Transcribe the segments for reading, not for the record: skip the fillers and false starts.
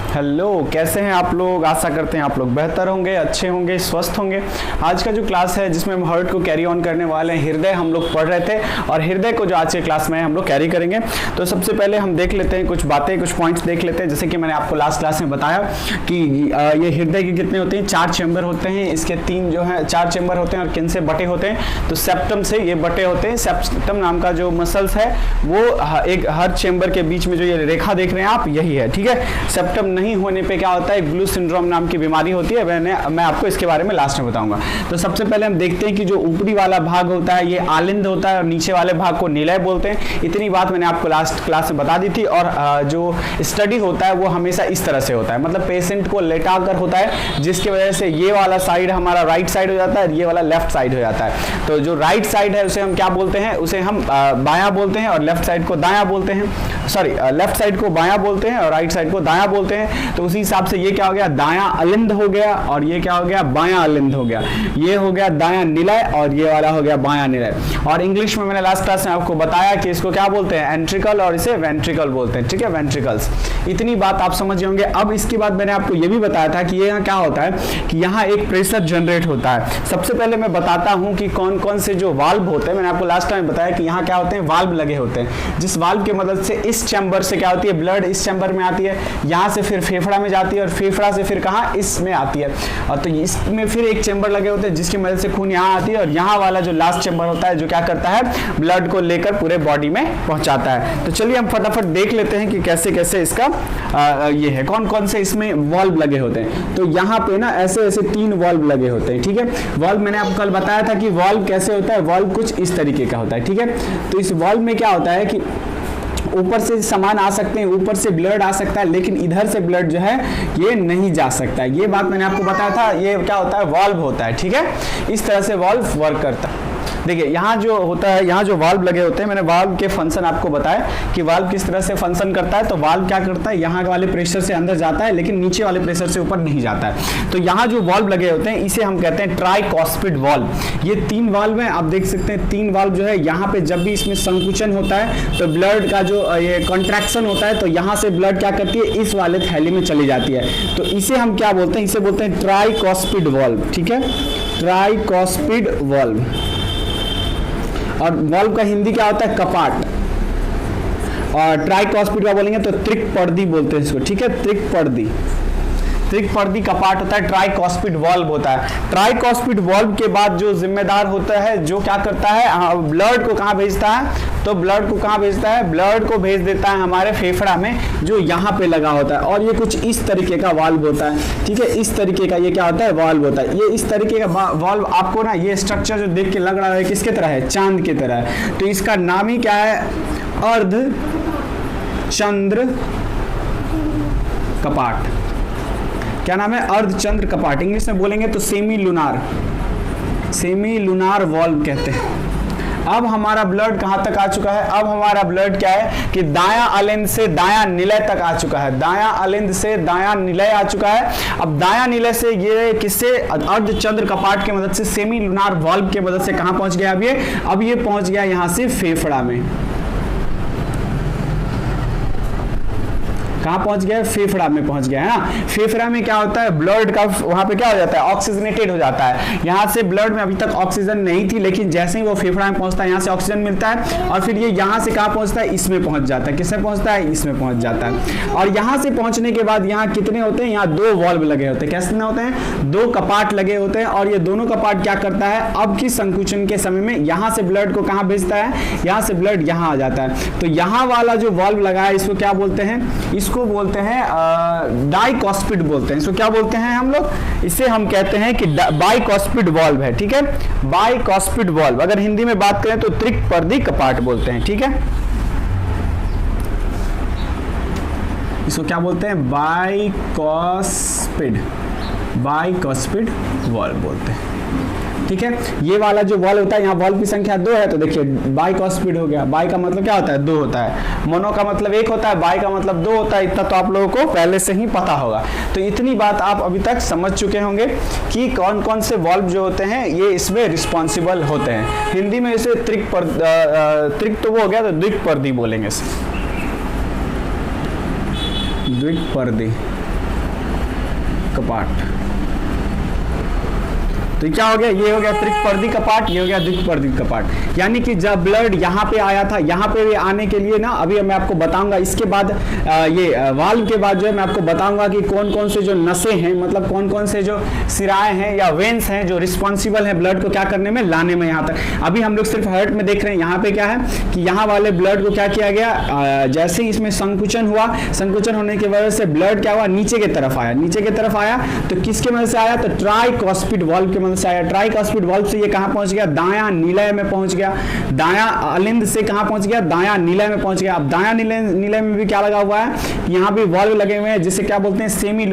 Hello, कैसे हैं आप लोग। आशा करते हैं आप लोग बेहतर होंगे, अच्छे होंगे, स्वस्थ होंगे। आज का जो क्लास है जिसमें हम हार्ट को कैरी ऑन करने वाले हैं, हृदय हम लोग पढ़ रहे थे और हृदय को जो आज के क्लास में हम लोग कैरी करेंगे। तो सबसे पहले हम देख लेते हैं कुछ बातें, कुछ पॉइंट्स देख लेते हैं। जैसे कि मैंने आपको लास्ट क्लास में बताया कि ये हृदय के कितने होते हैं, 4 चैम्बर होते हैं। इसके 3 जो है 4 चैम्बर होते हैं और किन से बटे होते हैं, तो सेप्टम से ये बटे होते हैं। सेप्टम नाम का जो मसल्स है वो एक हर चैम्बर के बीच में जो ये रेखा देख रहे हैं आप, यही है, ठीक है। सेप्टम नहीं होने पे क्या होता है, ग्लू सिंड्रोम नाम की बीमारी होती है। मैं आपको इसके बारे में लास्ट में बताऊंगा। तो सबसे पहले हम देखते हैं कि जो ऊपरी वाला भाग होता है ये आलिंद होता है और नीचे वाले भाग को निलय बोलते हैं। इतनी बात मैंने आपको लास्ट क्लास में बता दी थी। और जो स्टडी होता है वो हमेशा इस तरह से होता है, मतलब पेशेंट को लेटा कर होता है, जिसकी वजह से ये वाला साइड हमारा राइट साइड हो जाता है और ये वाला लेफ्ट साइड हो जाता है। तो जो राइट साइड है उसे हम क्या बोलते हैं, उसे हम बायां बोलते हैं और लेफ्ट साइड को दायां बोलते हैं। सॉरी, लेफ्ट साइड को बायां बोलते हैं और राइट साइड को दायां बोलते हैं। तो उसी हिसाब से ये क्या हो गया, दायां अलिंद हो गया और ये क्या हो गया, बायां अलिंद हो गया। ये हो गया दायां निलय और ये वाला हो गया बायां निलय। और इंग्लिश में मैंने लास्ट क्लास में आपको बताया कि इसको क्या बोलते हैं, एंट्रिकल, और इसे वेंट्रिकल बोलते हैं, ठीक है, वेंट्रिकल्स। इतनी बात आप समझ होंगे। अब इसके बाद मैंने आपको ये भी बताया था कि ये यहाँ क्या होता है कि यहाँ एक प्रेशर जनरेट होता है। सबसे पहले मैं बताता हूँ कि कौन कौन से जो वाल्व होते हैं। मैंने आपको लास्ट टाइम बताया कि यहाँ क्या होते हैं, वाल्व लगे होते हैं, जिस वाल्व की मदद से इस चैम्बर से क्या होती है, ब्लड इस चैम्बर में आती है, यहाँ से फिर फेफड़ा में जाती है और फेफड़ा से फिर कहाँ, इसमें आती है। और तो इसमें फिर एक चैम्बर लगे होते हैं जिसकी मदद से खून यहाँ आती है और यहाँ वाला जो लास्ट चैम्बर होता है जो क्या करता है, ब्लड को लेकर पूरे बॉडी में पहुंचाता है। तो चलिए हम फटाफट देख लेते हैं कि कैसे कैसे इसका ये है, कौन कौन से इसमें वाल्व लगे होते हैं। तो यहाँ पे ना ऐसे ऐसे 3 वाल्व लगे होते हैं, ठीक है। वाल्व मैंने आपको कल बताया था कि वाल्व कैसे होता है, वाल्व कुछ इस तरीके का होता है, ठीक है। तो इस वाल्व में क्या होता है कि ऊपर से सामान आ सकते हैं, ऊपर से ब्लड आ सकता है, लेकिन इधर से ब्लड जो है ये नहीं जा सकता है। ये बात मैंने आपको बताया था। ये क्या होता है, वाल्व होता है, ठीक है। इस तरह से वाल्व वर्क करता है। देखिए यहाँ जो होता है, यहाँ जो वाल्व लगे होते हैं, मैंने वाल्व के फंक्शन आपको बताया कि वाल्व किस तरह से फंक्शन करता है। तो वाल्व क्या करता है, यहाँ वाले प्रेशर से अंदर जाता है लेकिन नीचे वाले प्रेशर से ऊपर नहीं जाता है। तो यहाँ जो वाल्व लगे होते हैं इसे हम कहते हैं ट्राइकॉस्पिड वाल्व। ये 3 वाल्व हैं, आप देख सकते हैं 3 वाल्व जो है। यहाँ पे जब भी इसमें संकुचन होता है तो ब्लड का जो ये कॉन्ट्रैक्शन होता है तो यहाँ से ब्लड क्या करती है, इस वाले थैली में चली जाती है। तो इसे हम क्या बोलते हैं, इसे बोलते हैं ट्राइकॉस्पिड वाल्व, ठीक है, ट्राइकॉस्पिड वाल्व। और वाल्व का हिंदी क्या होता है, कपाट। और ट्राइकॉस्पिड का बोलेंगे तो त्रिकपर्दी बोलते हैं इसको, ठीक है, त्रिकपर्दी। त्रिकपर्दी कपाट होता है, ट्राइकॉस्पिड वाल्व होता है। ट्राइकॉस्पिड वाल्व के बाद जो जिम्मेदार होता है, जो क्या करता है, ब्लड को कहाँ भेजता है, तो ब्लड को कहाँ भेजता है, ब्लड को भेज देता है हमारे फेफड़ा में जो यहाँ पे लगा होता है। और ये कुछ इस तरीके का वाल्व होता है, ठीक है, इस तरीके का ये क्या होता है, वाल्व होता है। ये इस तरीके का वाल्व आपको ना, ये स्ट्रक्चर जो देख के लग रहा है किसके तरह है, चांद की तरह है। तो इसका नाम ही क्या है, अर्ध चंद्र कपाट। क्या नाम है, अर्धचंद्र कपाट। इंग्लिश में बोलेंगे तो semi lunar, semi lunar valve कहते हैं। अब हमारा ब्लड कहां तक आ चुका है, अब हमारा ब्लड क्या है कि दायां अलिंद से दायां निलय तक आ चुका है। दायां अलिंद से दायां निलय आ चुका है। अब दायां निलय से ये किससे, अर्धचंद्र कपाट की मदद से, सेमी लूनार वाल्व की मदद से कहां पहुंच गया, अब ये पहुंच गया यहां से फेफड़ा में। कहाँ पहुंच गया, फेफड़ा में पहुंच गया है ना। फेफड़ा में क्या होता है, ब्लड का वहां पे क्या हो जाता है, ऑक्सीजनेटेड हो जाता है। यहाँ से ब्लड में अभी तक ऑक्सीजन नहीं थी, लेकिन जैसे ही वो फेफड़ा में पहुंचता है यहाँ से ऑक्सीजन मिलता है और फिर ये यहाँ से कहाँ पहुंचता है, इसमें पहुंच जाता है। किसमें पहुंचता है, इसमें पहुंच जाता है। और यहाँ से पहुंचने के बाद यहाँ कितने होते हैं, यहाँ 2 वाल्व लगे होते हैं। कैसे होते हैं, 2 कपाट लगे होते हैं। और ये दोनों कपाट क्या करता है, अब की संकुचन के समय में यहाँ से ब्लड को कहाँ भेजता है, यहाँ से ब्लड यहाँ आ जाता है। तो यहाँ वाला जो वाल्व लगा है इसको क्या बोलते हैं, इसको बोलते हैं डाइकॉस्पिड बोलते हैं। इसको क्या बोलते हैं हम लोग, इसे हम कहते हैं कि बाइकॉस्पिड वाल्व है, ठीक है, बाइकॉस्पिड वाल्व। अगर हिंदी में बात करें तो त्रिकपर्दी कपाट बोलते हैं, ठीक है। इसको क्या बोलते हैं, बाइकॉस्पिड, बाइकॉस्पिड वाल्व बोलते हैं, ठीक है। ये वाला जो वाल्व होता है, यहाँ वाल्व की संख्या 2 है, तो देखिए बाइकॉस्पिड हो गया। बाई का मतलब क्या होता है, 2 होता है। मोनो का मतलब 1 होता है, बाई का मतलब 2 होता है। इतना तो आप लोगों को पहले से ही पता होगा। तो इतनी बात आप अभी तक समझ चुके होंगे कि कौन कौन से वाल्व जो होते हैं ये इसमें रिस्पॉन्सिबल होते हैं। हिंदी में इसे त्रिक तो वो हो गया, तो द्विपर्दी बोलेंगे इसे, द्विपर्दी। कपाट। तो क्या हो गया, ये हो गया त्रिपर्दी कपाट, ये हो गया द्विपर्दी कपाट। यानी कि जब ब्लड यहाँ पे आया था, यहाँ पे आने के लिए ना अभी मैं आपको बताऊंगा, इसके बाद ये वाल्व के बाद जो है मैं आपको बताऊंगा कि कौन कौन से जो नसें हैं, मतलब कौन कौन से जो सिराएं हैं या वेन्स हैं जो रिस्पॉन्सिबल हैं ब्लड को क्या करने में, लाने में यहाँ तक। अभी हम लोग सिर्फ हार्ट में देख रहे हैं। यहाँ पे क्या है कि यहाँ वाले ब्लड को क्या किया गया, जैसे ही इसमें संकुचन हुआ, संकुचन होने की वजह से ब्लड क्या हुआ, नीचे की तरफ आया। नीचे की तरफ आया तो किसके मदद से आया, तो ट्राइकॉस्पिड वाल्व के से आया। ट्राइकॉस्पिड वाल्व से ये कहां पहुंच गया, दायां निलय में पहुंच गया। दायां अलिंद से कहां पहुंच गया, दायां निलय में पहुंच गया। अब दायां निलय में भी क्या लगा हुआ है, यहां भी वाल्व लगे हुए हैं जिसे क्या बोलते हैं, सेमी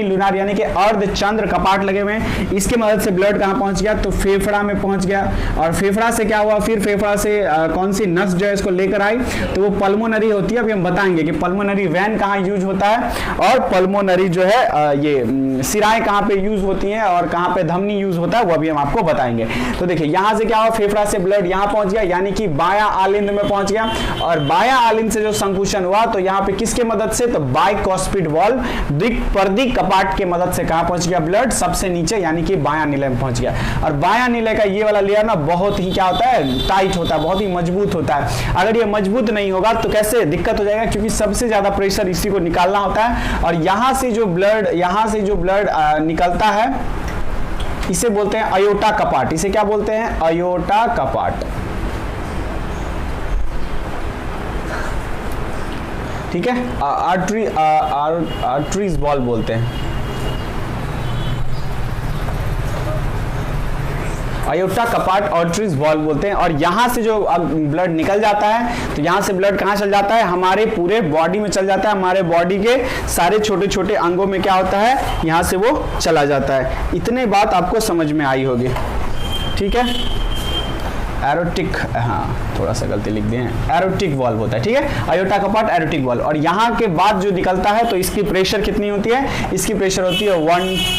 लूनार यानी कि अर्धचंद्र कपाट लगे हुए हैं। इसके मदद से ब्लड कहां पहुंच गया, तो फेफड़ा में पहुंच गया। और फेफड़ा से क्या हुआ, फिर फेफड़ा से कौन सी नस जो है इसको लेकर आई, तो वो पल्मोनरी होती है। अभी हम बताएंगे कि पल्मोनरी वैन कहां यूज होता है और पल्मोनरी जो है ये सिराएं कहां पे यूज होती हैं और कहां पे धमनी यूज होता है, वो अभी हम आपको बताएंगे। तो देखिए यहां से क्या हुआ, फेफड़ा से ब्लड यहां पहुंच गया, यानी कि बायां आलिंद में पहुंच गया। और बायां आलिंद से जो संकुचन हुआ तो यहां पे किसके मदद से, तो बाइकॉस्पिड वाल्व द्विपर्दी कपाट के मदद से कहां पहुंच गया ब्लड, सबसे नीचे, यानी कि बायां निलय में पहुंच गया। और बायां निलय का ये वाला लेयर ना बहुत ही क्या होता है, टाइट होता है, बहुत ही मजबूत होता है। अगर ये मजबूत नहीं होगा तो कैसे दिक्कत हो जाएगा, क्योंकि सबसे ज्यादा प्रेशर इसी को निकालना होता है। और यहां से जो ब्लड निकलता है इसे बोलते हैं अयोटा कपाट। इसे क्या बोलते हैं, अयोटा कपाट। ठीक है, आर्टरीज वॉल्व बोलते हैं, अयोटा कपाट आर्टरीज वॉल्व बोलते हैं। और यहां से जो ब्लड निकल जाता है तो यहां से ब्लड कहां चल जाता है, हमारे पूरे बॉडी में चल जाता है। हमारे बॉडी के सारे छोटे छोटे अंगों में क्या होता है, यहां से वो चला जाता है। इतने बात आपको समझ में आई होगी। ठीक है, एरोटिक, हाँ थोड़ा सा गलती लिख दिए हैं, एरोटिक वॉल्व होता है। ठीक है, अयोटा कपाट एरोटिक वॉल्व। और यहाँ के बाद जो निकलता है तो इसकी प्रेशर कितनी होती है, इसकी प्रेशर होती है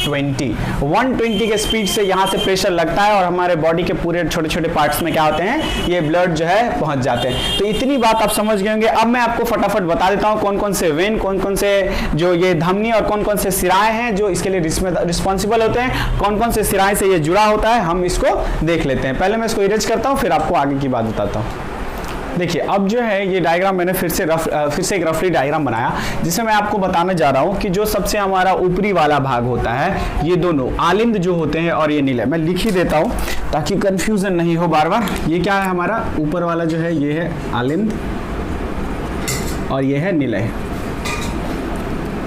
120 के स्पीड से यहाँ से प्रेशर लगता है और हमारे बॉडी के पूरे छोटे छोटे पार्ट्स में क्या होते हैं, ये ब्लड जो है पहुंच जाते हैं। तो इतनी बात आप समझ गए होंगे। अब मैं आपको फटाफट बता देता हूँ कौन कौन से वेन, कौन कौन से जो ये धमनी और कौन कौन से सिराएं हैं जो इसके लिए रिस्पॉन्सिबल होते हैं, कौन कौन से सिराएं से ये जुड़ा होता है, हम इसको देख लेते हैं। पहले मैं इसको इरेज करता हूँ, फिर आपको आगे की बात बताता हूँ। देखिए अब जो है ये डायग्राम मैंने फिर से एक रफली डायग्राम बनाया जिसमें मैं आपको बताने जा रहा हूँ कि जो सबसे हमारा ऊपरी वाला भाग होता है, ये दोनों आलिंद जो होते हैं और ये निलय, मैं लिख ही देता हूँ ताकि कंफ्यूजन नहीं हो बार बार। ये क्या है, हमारा ऊपर वाला जो है ये है आलिंद और ये है निलय,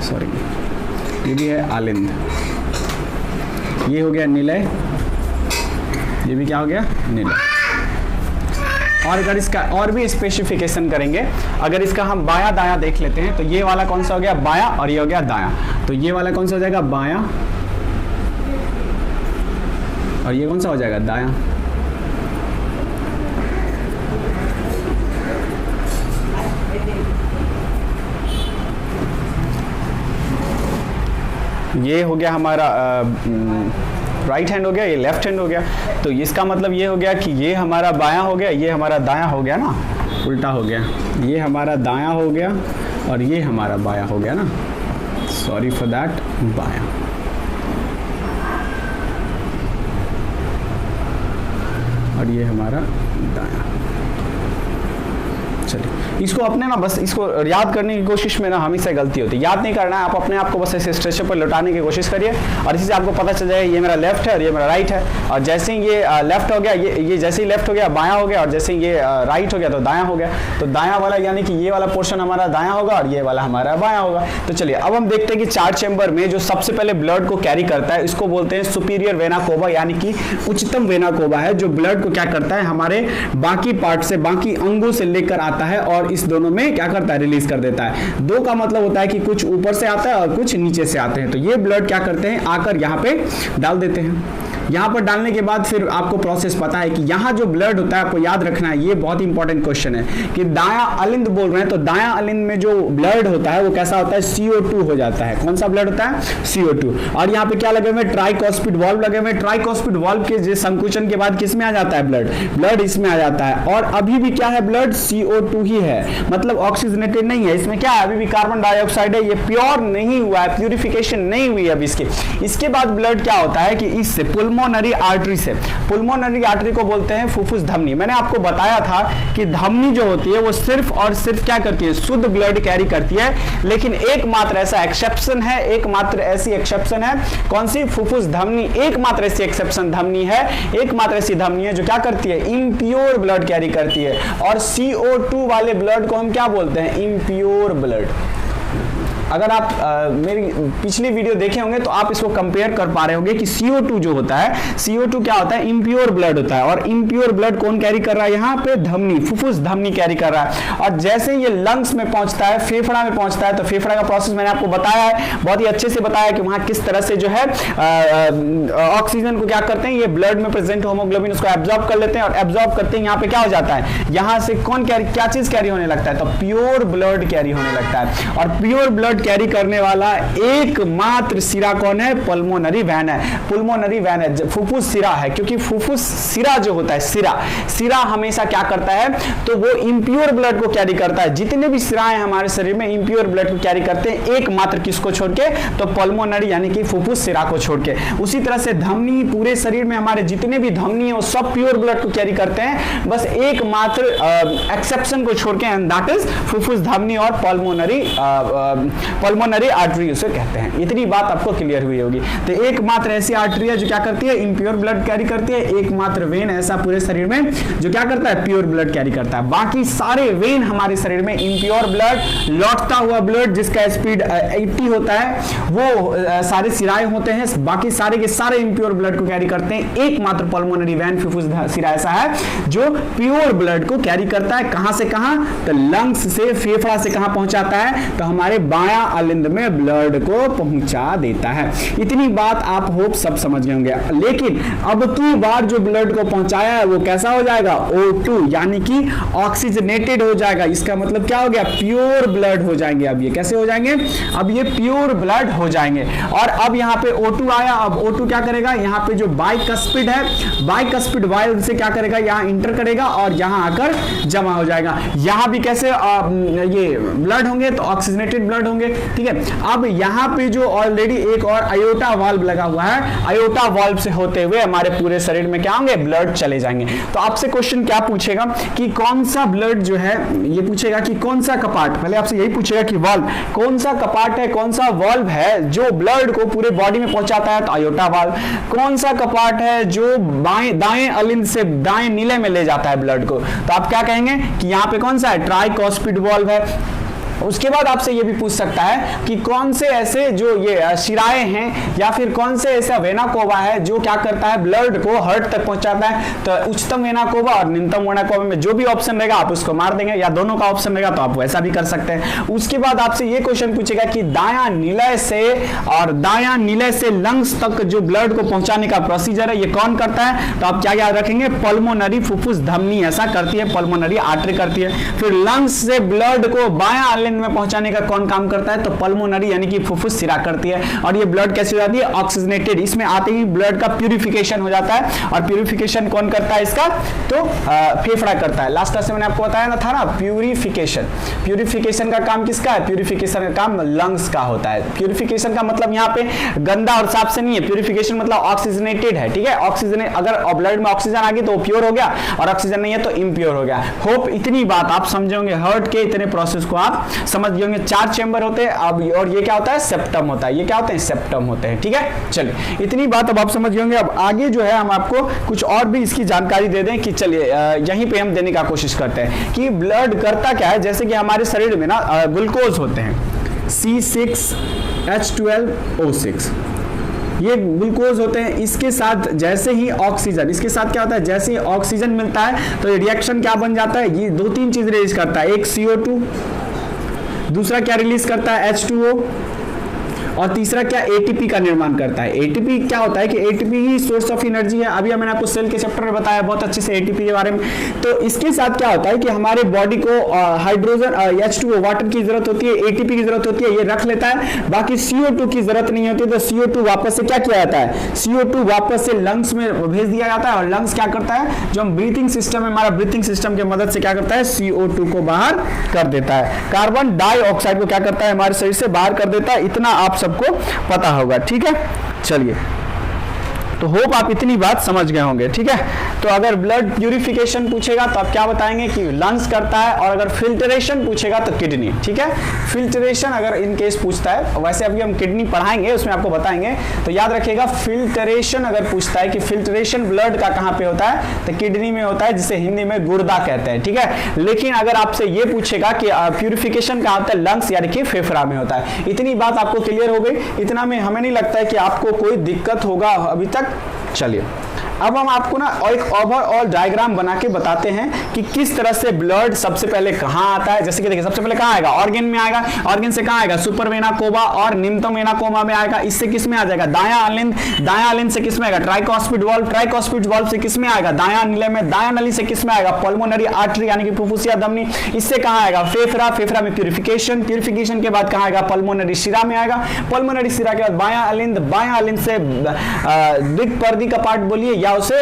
सॉरी ये भी है आलिंद, ये हो गया निलय, ये भी क्या हो गया, निलय। और अगर इसका और भी स्पेसिफिकेशन करेंगे, अगर इसका हम बाया दाया देख लेते हैं तो ये वाला कौन सा हो गया, बाया, और ये हो गया दाया। तो ये वाला कौन सा हो जाएगा, बाया, और ये कौन सा हो जाएगा, दाया। ये हो गया हमारा राइट हैंड हो गया, ये लेफ्ट हैंड हो गया। तो इसका मतलब ये हो गया कि ये हमारा बायां हो गया, ये हमारा दायां हो गया ना, उल्टा हो गया, ये हमारा दायां हो गया और ये हमारा बायां हो गया ना, सॉरी फॉर दैट, बायां। और ये हमारा दायां। चलिए इसको अपने ना बस इसको याद करने की कोशिश में ना हमेशा गलती होती है, याद नहीं करना है, आप अपने आप को बस ऐसे स्ट्रेचर पर लौटाने की कोशिश करिए और इसी से आपको पता चल जाएगा ये मेरा लेफ्ट है और ये मेरा राइट है। और जैसे ही ये लेफ्ट हो गया, ये जैसे ही लेफ्ट हो गया बायां हो गया, और जैसे ही ये राइट हो गया तो दायां हो गया। तो दायां वाला यानी कि ये वाला पोर्शन हमारा दायां होगा और ये वाला हमारा बायां होगा। तो चलिए अब हम देखते हैं कि चार चैम्बर में जो सबसे पहले ब्लड को कैरी करता है इसको बोलते हैं सुपीरियर वेना कोवा, यानी कि उच्चतम वेना कोवा है, जो ब्लड को क्या करता है हमारे बाकी पार्ट से, बाकी अंगों से लेकर आता है और इस दोनों में क्या करता है, रिलीज कर देता है। दो का मतलब होता है कि कुछ ऊपर से आता है और कुछ नीचे से आते हैं। तो ये ब्लड क्या करते हैं, आकर यहाँ पे डाल देते हैं। यहाँ पर डालने के बाद फिर आपको प्रोसेस पता है कि यहाँ जो ब्लड होता है आपको याद रखना है, ये बहुत इंपॉर्टेंट क्वेश्चन है कि दायां अलिंद बोल रहे हैं तो दायां अलिंद में जो ब्लड होता है वो कैसा होता है, CO2 हो जाता है। कौन सा ब्लड होता है, CO2। और यहाँ पे क्या लगे हुए, ट्राइकोस्पिड वाल्व लगे हुए। ट्राइकोस्पिड वाल्व के संकुचन के बाद किस में आ जाता है, ब्लड इसमें आ जाता है। और अभी भी क्या है, ब्लड CO2 ही है, मतलब ऑक्सीजनेटेड नहीं है। इसमें क्या है, अभी भी कार्बन डाइऑक्साइड है, ये प्योर नहीं हुआ है, प्यूरिफिकेशन नहीं हुई है अभी इसके बाद ब्लड क्या होता है कि इससे पुल्मोनरी आर्टरी से, पुल्मोनरी आर्टरी को बोलते हैं फुफ्फुस धमनी। मैंने आपको बताया था कि धमनी जो होती है वो सिर्फ और सिर्फ क्या करती है, शुद्ध ब्लड कैरी करती है। लेकिन एकमात्र ऐसा एक्सेप्शन है, एकमात्र ऐसी एक्सेप्शन है, कौन सी, फुफ्फुस धमनी एकमात्र ऐसी एक्सेप्शन धमनी है, एकमात्र ऐसी धमनी है जो क्या करती है, इम्प्योर ब्लड कैरी करती है। और CO2 वाले ब्लड को हम क्या बोलते हैं, इम्प्योर ब्लड। अगर आप मेरी पिछली वीडियो देखे होंगे तो आप इसको कंपेयर कर पा रहे होंगे कि CO2 जो होता है, CO2 क्या होता है, इम्प्योर ब्लड होता है। और इम्प्योर ब्लड कौन कैरी कर रहा है, यहाँ पे धमनी, फुफ्फुस धमनी कैरी कर रहा है। और जैसे ये लंग्स में पहुंचता है, फेफड़ा में पहुंचता है, तो फेफड़ा का प्रोसेस मैंने आपको बताया है, बहुत ही अच्छे से बताया कि वहां किस तरह से जो है ऑक्सीजन को क्या करते हैं, ये ब्लड में प्रेजेंट होमोग्लोबिन उसको एब्जॉर्ब कर लेते हैं। और एब्जॉर्ब करते हैं यहाँ पे क्या हो जाता है, यहाँ से कौन कैरी, क्या चीज कैरी होने लगता है, तो प्योर ब्लड कैरी होने लगता है। और प्योर ब्लड कैरी करने वाला एकमात्र सिरा कौन है, पल्मोनरी वैन है। पुल्मोनरी वैन है, फुफ्फुस सिरा है, क्योंकि फुफ्फुस सिरा जो होता है, सिरा हमेशा क्या करता है, तो वो इंप्योर ब्लड को कैरी करता है। जितने भी सिराएं हमारे शरीर में इंप्योर ब्लड को कैरी करते हैं, एकमात्र किसको छोड़ के, तो पल्मोनरी यानी कि फुफ्फुस सिरा को छोड़ के। उसी तरह से धमनी, पूरे शरीर में हमारे जितने भी धमनी है वो सब प्योर ब्लड को कैरी करते हैं, बस एकमात्र एक्सेप्शन को छोड़ के, एंड दैट इज फुफ्फुस धमनी और पल्मोनरी आर्टरी उसे कहते हैं। इतनी बात आपको क्लियर हुई होगी। तो एकमात्र ऐसी आर्टरी है जो क्या करती है, इम्प्योर ब्लड कैरी करती है। एकमात्र वेन ऐसा पूरे शरीर में जो क्या करता है, प्योर ब्लड कैरी करता है। बाकी सारे वेन हमारे शरीर में इम्प्योर ब्लड, लौटता हुआ ब्लड जिसका स्पीड 80 होता है, वो सारे सिराएं होते हैं, बाकी सारे के सारे इम्प्योर ब्लड को कैरी करते हैं। एकमात्र पल्मोनरी वेन, फुफ्फुस सिरा ऐसा है जो प्योर ब्लड को कैरी करता है। कहां से कहां, तो लंग्स से, फेफड़ा से कहां पहुंचाता है, तो हमारे बायां अलिंद में ब्लड को पहुंचा देता है। इतनी बात आप होप सब समझ गए होंगे। लेकिन अब की बार जो ब्लड को पहुंचाया है वो कैसा हो जाएगा, O2 यानी कि ऑक्सीजनेटेड हो जाएगा। इसका मतलब क्या हो गया, प्योर ब्लड हो जाएंगे। अब ये कैसे हो जाएंगे, अब ये प्योर ब्लड हो जाएंगे। और अब यहाँ पे O2 आया, अब O2 क्या करेगा, यहाँ पे जो बाइकस्पिड है, बाइकस्पिड वाल्व से क्या करेगा, यहाँ इंटर करेगा और यहाँ आकर जमा हो जाएगा। यहाँ भी कैसे ये ब्लड होंगे, तो ऑक्सीजनेटेड ब्लड होंगे, ठीक है। अब यहाँ पे जो ऑलरेडी एक और आयोटा वाल्व लगा हुआ है, आयोटा वाल्व से होते हुए हमारे पूरे शरीर में क्या होंगे, ब्लड चले जाएंगे। तो आपसे क्वेश्चन क्या पूछेगा कि कौन सा ब्लड जो है, ये पूछेगा कि कौन सा कपाट, पहले आपसे यही पूछेगा कि वाल्व, कौन सा कपाट है, कौन सा वाल्व है जो ब्लड को पूरे बॉडी में पहुंचाता है, तो आयोटा वाल्व। कौन सा कपाट है जो दाएं अलिंद से दाएं नीले में ले जाता है ब्लड को, तो आप क्या कहेंगे कि यहाँ पे कौन सा है, ट्राइकोस्पिड वाल्व है। उसके बाद आपसे ये भी पूछ सकता है कि कौन से ऐसे जो ये शिराएं हैं या फिर कौन से ऐसा वेना कोवा है जो क्या करता है, ब्लड को हार्ट तक पहुंचाता है। तो उच्चतम वेना कोवा और निम्नतम वेना कोवा में जो भी ऑप्शन रहेगा आप उसको मार देंगे, या दोनों का ऑप्शन रहेगा तो आप वैसा भी कर सकते हैं। उसके बाद आपसे ये क्वेश्चन पूछेगा कि दायां निलय से और दायां निलय से लंग्स तक जो ब्लड को पहुंचाने का प्रोसीजर है ये कौन करता है, तो आप क्या याद रखेंगे, पल्मोनरी फुफ्फुस धमनी ऐसा करती है, पल्मोनरी आर्टरी करती है। फिर लंग्स से ब्लड को बायां अलिंद में पहुंचाने का कौन काम करता है, तो पल्मोनरी यानी कि फुफ्फुस सिरा करती है। और ये ब्लड कैसे हो जाती है, ऑक्सीजनेटेड। इसमें आते ही ब्लड का प्यूरिफिकेशन हो जाता है, और प्यूरिफिकेशन कौन करता है इसका, तो फेफड़ा करता है। लास्ट क्लास में मैंने आपको बताया था ना, प्यूरिफिकेशन, प्यूरिफिकेशन का काम किसका है, प्यूरिफिकेशन का काम लंग्स का होता है। प्यूरिफिकेशन का मतलब यहाँ पे गंदा और साफ से नहीं है, प्यूरिफिकेशन मतलब ऑक्सीजनेटेड है, ठीक है। ऑक्सीजन, अगर ब्लड में ऑक्सीजन आ गई तो प्योर हो गया, और ऑक्सीजन नहीं है तो इम्प्योर हो गया। होप इतनी बात आप समझोगे, हार्ट के इतने प्रोसेस को आप समझ गए। 4 चैम्बर होते हैं अब, और ये क्या होता है, सेप्टम होता है। ये क्या होते हैं, सेप्टम होते हैं, ठीक है। चलिए इतनी बात अब आप समझ गए होंगे। अब आगे जो है हम आपको कुछ और भी इसकी जानकारी दे दें कि चलिए यहीं पे हम देने का कोशिश करते हैं कि ब्लड करता क्या है। जैसे कि हमारे शरीर में ना ग्लूकोज होते हैं, C6H12O6, ये ग्लूकोज होते हैं। इसके साथ जैसे ही ऑक्सीजन, इसके साथ क्या होता है, जैसे ही ऑक्सीजन मिलता है तो ये रिएक्शन क्या बन जाता है, ये 2-3 चीज रिलीज करता है। एक CO2, दूसरा क्या रिलीज करता है, H2O, और तीसरा क्या, एटीपी का निर्माण करता है। एटीपी क्या होता है कि ATP he source of energy है। अभी मैंने आपको सेल के चैप्टर में बताया बहुत अच्छे से एटीपी के बारे में। तो इसके साथ क्या होता है कि हमारे बॉडी को हाइड्रोजन H2O वाटर की जरूरत होती है, एटीपी की जरूरत होती है, ये रख लेता है, बाकी CO2 की जरूरत नहीं होती। तो CO2 वापस से क्या किया जाता है, CO2 वापस से लंग्स में भेज दिया जाता है और लंग्स क्या करता है, जो हम ब्रीथिंग सिस्टम है, हमारा ब्रीथिंग सिस्टम की मदद से क्या करता है, CO2 को बाहर कर देता है। कार्बन डाइऑक्साइड को क्या करता है, हमारे शरीर से बाहर कर देता है। इतना आप सबको पता होगा, ठीक है। चलिए, तो होप आप इतनी बात समझ गए होंगे, ठीक है। तो अगर ब्लड प्यूरिफिकेशन पूछेगा तो आप क्या बताएंगे कि लंग्स करता है, और अगर फिल्टरेशन पूछेगा तो किडनी, ठीक है। फिल्टरेशन अगर इन केस पूछता है, वैसे अभी हम किडनी पढ़ाएंगे उसमें आपको बताएंगे, तो याद रखिएगा फिल्टरेशन अगर पूछता है कि फिल्टरेशन ब्लड का कहाँ पे होता है, तो किडनी में होता है, जिसे हिंदी में गुर्दा कहते हैं, ठीक है। लेकिन अगर आपसे ये पूछेगा कि प्यूरिफिकेशन कहाँ होता है, लंग्स यानी कि फेफड़ा में होता है। इतनी बात आपको क्लियर हो गई, इतना में हमें नहीं लगता है कि आपको कोई दिक्कत होगा अभी तक। चलिए, अब हम आपको ना एक ओवरऑल डायग्राम बना के बताते हैं कि किस तरह से ब्लड सबसे पहले कहाँ आता है। जैसे कि देखिए, सबसे पहले कहाँ आएगा, ऑर्गन में आएगा। ऑर्गन से कहाँ आएगा, सुपर वेना कोवा और निम्नतम वेना कोवा में आएगा। इससे किस में आ जाएगा, दायां अलिंद। दायां अलिंद से किस में आएगा, ट्राइकॉस्पिड वाल्व। ट्राइकॉस्पिड वाल्व से किस में आएगा, दायां निलय में। दायां नली से किस में आएगा, पल्मोनरी आर्टरी यानी कि फुफ्फुसिया धमनी। इससे कहाँ आएगा, फेफड़ा। फेफड़ा में प्यूरिफिकेशन। प्यूरिफिकेशन के बाद कहाँ आएगा, पल्मोनरी शिरा में आएगा। पल्मोनरी शिरा के बाद बायां अलिंद। बायां अलिंद से द्विपर्दी कपाट बोलिए या उसे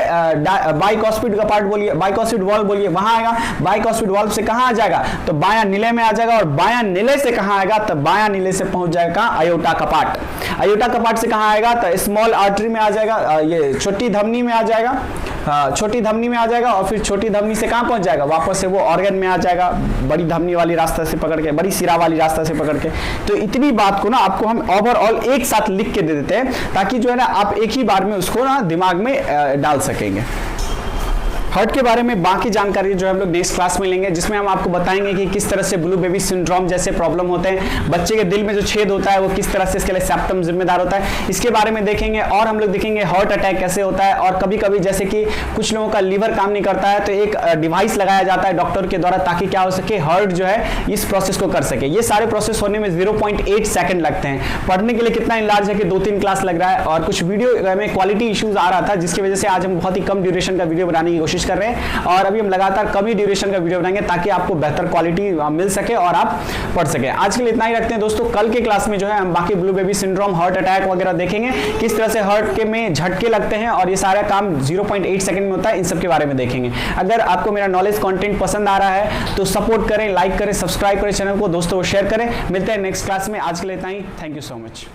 बाइकॉस्पिड का पार्ट बोलिए, बाइकॉस्पिड वाल्व बोलिए, वहां आएगा। बाइकॉस्पिड वाल्व से कहां आ जाएगा, तो बायां निलय में आ जाएगा। और बायां निलय से कहां आएगा, तो बायां निलय से पहुंच जाएगा अयोटा कपाट। अयोटा कपाट से कहां आएगा, तो स्मॉल आर्टरी में आ जाएगा, ये छोटी धमनी में आ जाएगा। छोटी धमनी में आ जाएगा और फिर छोटी धमनी से कहां पहुंच जाएगा, वापस से वो ऑर्गन में आ जाएगा, बड़ी धमनी वाली रास्ता से पकड़ के, बड़ी सिरा वाली रास्ता से पकड़ के। तो इतनी बात को ना आपको हम ओवरऑल एक साथ लिख के दे देते हैं, ताकि जो है ना आप एक ही बार में उसको ना दिमाग में डाल सकेंगे। हार्ट के बारे में बाकी जानकारी जो हम लोग नेक्स्ट क्लास में लेंगे, जिसमें हम आपको बताएंगे कि किस तरह से ब्लू बेबी सिंड्रोम जैसे प्रॉब्लम होते हैं, बच्चे के दिल में जो छेद होता है वो किस तरह से इसके लिए सेप्टम जिम्मेदार होता है, इसके बारे में देखेंगे। और हम लोग देखेंगे हार्ट अटैक कैसे होता है, और कभी कभी जैसे कि कुछ लोगों का लीवर काम नहीं करता है तो एक डिवाइस लगाया जाता है डॉक्टर के द्वारा, ताकि क्या हो सके, हार्ट जो है इस प्रोसेस को कर सके। ये सारे प्रोसेस होने में 0.8 सेकंड लगते हैं। पढ़ने के लिए कितना इलाज है कि 2-3 क्लास लग रहा है, और कुछ वीडियो में क्वालिटी इश्यूज आ रहा था, जिसकी वजह से आज हम बहुत ही कम ड्यूरेशन का वीडियो बनाने की कोशिश कर रहे हैं। और अभी हम लगातार कम ही ड्यूरेशन का वीडियो बनाएंगे, ताकि आपको बेहतर क्वालिटी मिल सके और आप पढ़ सके। आज के लिए इतना ही रखते हैं दोस्तों। कल के क्लास में जो है हम बाकी blue baby syndrome, heart attack वगैरह देखेंगे, किस तरह से हार्ट के में झटके लगते हैं और ये सारा काम 0.8 सेकंड में होता है, इन सब के बारे में देखेंगे। अगर आपको मेरा नॉलेज कंटेंट पसंद आ रहा है तो सपोर्ट करें, लाइक करें, सब्सक्राइब करें चैनल को, दोस्तों को शेयर करें। मिलते हैं नेक्स्ट क्लास में। आज के लिए इतना ही। Thank you so much.